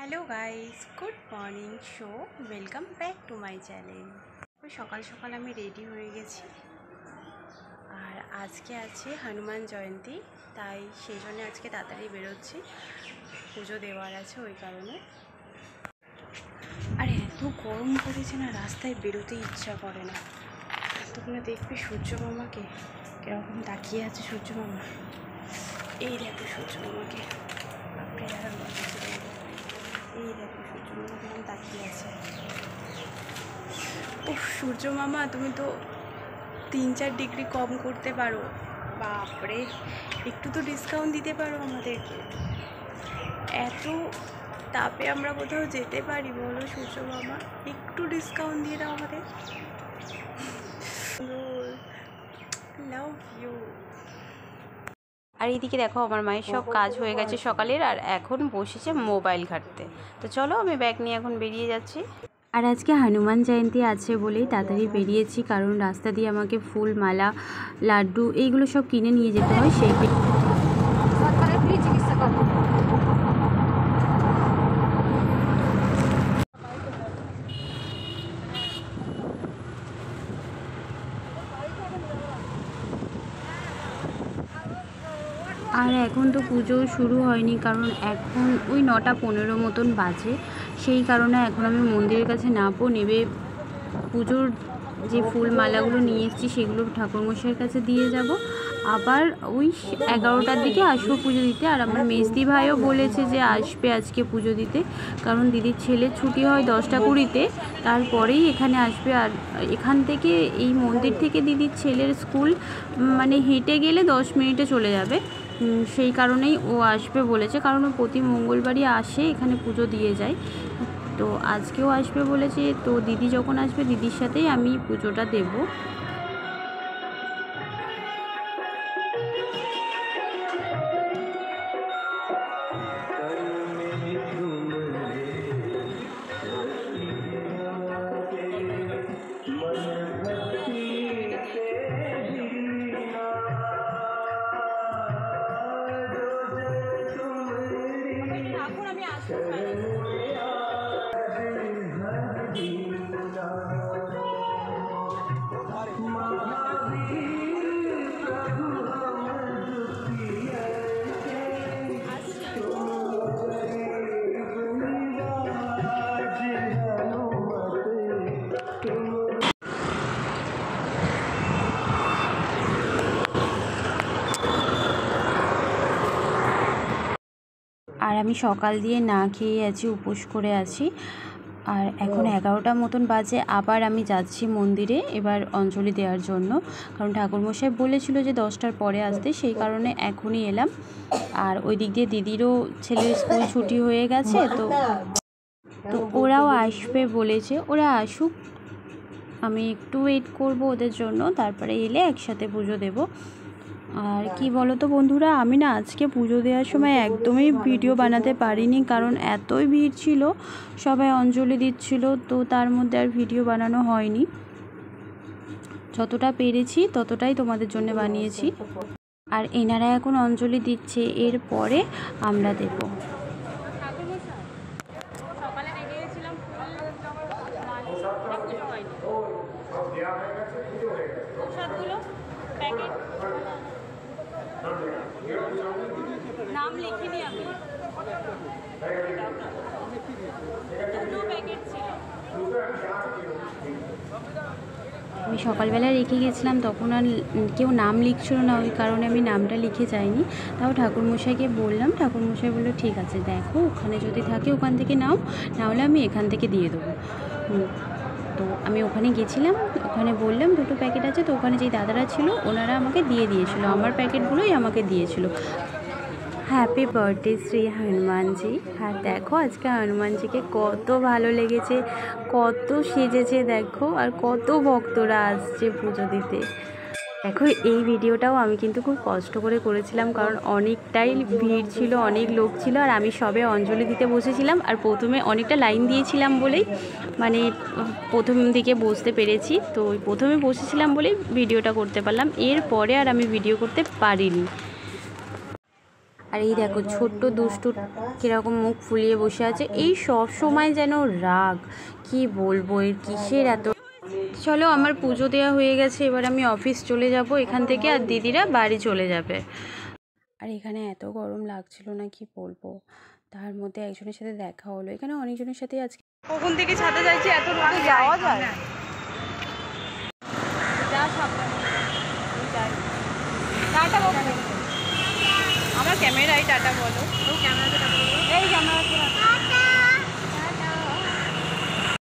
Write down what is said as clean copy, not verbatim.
Hello guys, good morning. Show welcome back to my channel. ওই সকাল সকাল আমি রেডি হয়ে গেছি, আর আজকে আছে হনুমান জয়ন্তী, তাই সেই জন্য আজকে তাড়াতাড়ি বেরোচ্ছি, পুজো দেওয়ার আছে ওই কারণে। আর এত গরম পড়েছে না, রাস্তায় বেরোতে ইচ্ছা করে না। তোমরা দেখবে সূর্য মামাকে কীরকম তাকিয়ে আছে। সূর্য মামা, এই দেখো সূর্য মামাকে, এই দেখো সূর্য মামা কেমন তাকিয়ে আছে। ও সূর্য মামা, তুমি তো 3-4 ডিগ্রি কম করতে পারো। বাপরে, একটু তো ডিসকাউন্ট দিতে পারো আমাদেরকে। এত তাপে আমরা কোথাও যেতে পারি বলো সূর্য মামা? একটু ডিসকাউন্ট দিয়ে দাও আমাদের। Love you. আর এইদিকে দেখো আমার মায়ের সব কাজ হয়ে গেছে সকালের, আর এখন বসেছে মোবাইল ঘাঁটতে। তো চলো আমি ব্যাগ নিয়ে এখন বেরিয়ে যাচ্ছি। আর আজকে হনুমান জয়ন্তী আছে বলেই তাড়াতাড়ি বেরিয়েছি, কারণ রাস্তা দিয়ে আমাকে ফুল, মালা, লাড্ডু এইগুলো সব কিনে নিয়ে যেতে হয়। সেই আর এখন তো পুজো শুরু হয়নি, কারণ এখন ওই 9:15 মতন বাজে। সেই কারণে এখন আমি মন্দিরের কাছে নেবে পুজোর যে ফুল মালাগুলো নিয়ে এসেছি সেগুলো ঠাকুরমশাইয়ের কাছে দিয়ে যাব। আবার ওই 11টার দিকে আসবো পুজো দিতে। আর আমার মেজদি ভাইও বলেছে যে আসবে আজকে পুজো দিতে, কারণ দিদির ছেলের ছুটি হয় 10টা 20-তে, তারপরেই এখানে আসবে। আর এখান থেকে, এই মন্দির থেকে দিদির ছেলের স্কুল মানে হেঁটে গেলে 10 মিনিটে চলে যাবে। সেই কারণেই ও আসবে বলেছে, কারণ ও প্রতি মঙ্গলবারই আসে এখানে পুজো দিয়ে যায়। তো আজকেও আসবে বলেছে। তো দিদি যখন আসবে দিদির সাথেই আমি পুজোটা দেব। আর আমি সকাল দিয়ে না খেয়ে আছি, উপোস করে আছি। আর এখন 11টা মতন বাজে। আবার আমি যাচ্ছি মন্দিরে এবার অঞ্জলি দেওয়ার জন্য, কারণ ঠাকুরমশাই বলেছিল যে 10টার পরে আসতে, সেই কারণে এখনই এলাম। আর ওই দিক দিয়ে দিদিরও ছেলের স্কুল ছুটি হয়ে গেছে, তো ওরাও আসবে বলেছে। ওরা আসুক, আমি একটু ওয়েট করব ওদের জন্য, তারপরে এলে একসাথে পুজো দেব। আর কি বলো তো বন্ধুরা, আমি না আজকে পুজো দেওয়ার সময় একদমই ভিডিও বানাতে পারিনি, কারণ এতই ভিড় ছিল, সবাই অঞ্জলি দিচ্ছিল, তো তার মধ্যে আর ভিডিও বানানো হয়নি। যতটা পেরেছি ততটাই তোমাদের জন্য বানিয়েছি। আর এনারা এখন অঞ্জলি দিচ্ছে, এরপরে আমরা দেব। নাম লিখিনি আমি, আমি সকালবেলা রেখে গেছিলাম, তখন আর কেউ নাম লিখছিল না, ওই কারণে আমি নামটা লিখে যাইনি। তাও ঠাকুরমশাইকে বললাম, ঠাকুরমশাই বললো ঠিক আছে, দেখো ওখানে যদি থাকে ওখান থেকে নাও, নাহলে আমি এখান থেকে দিয়ে দেবো। তো আমি ওখানে গেছিলাম, ওখানে বললাম 2টো প্যাকেট আছে, তো ওখানে যেই দাদারা ছিল ওনারা আমাকে দিয়ে দিয়েছিল, আমার প্যাকেটগুলোই আমাকে দিয়েছিল। Happy birthday Shri Hanumanji. আর দেখো আজকে হনুমানজিকে কত ভালো লেগেছে, কত সেজেছে দেখো, আর কত ভক্তরা আসছে পুজো দিতে। দেখো এই ভিডিওটাও আমি কিন্তু খুব কষ্ট করে করেছিলাম, কারণ অনেকটাই ভিড় ছিল, অনেক লোক ছিল, আর আমি সবে অঞ্জলি দিতে বসেছিলাম। আর প্রথমে অনেকটা লাইন দিয়েছিলাম বলেই মানে প্রথম দিকে বসতে পেরেছি। তো ওই প্রথমে বসেছিলাম বলেই ভিডিওটা করতে পারলাম, এরপরে আর আমি ভিডিও করতে পারিনি। আর এই দেখো ছোট্ট দুষ্টু কীরকম মুখ ফুলিয়ে বসে আছে, এই সব সময় যেন রাগ, কি বলবো এর কিসের এত। চলো আমার পুজো দেওয়া হয়ে গেছে, এবার আমি অফিস চলে যাব এখান থেকে, আর দিদিরা বাড়ি চলে যাবে। আর এখানে এত গরম লাগছিল না কি বলবো, তার মধ্যে একজনের সাথে দেখা হলো, এখানে অনেকজনের সাথে আজকে। কখন থেকে ছাদে যাচ্ছি, এত রোদে যাওয়া যায়? যা সাবধানে যাই। টাটা বলো, আমার ক্যামেরায় টাটা বলো। ও ক্যামেরাতে টাটা বলো, এই ক্যামেরাতে টাটা।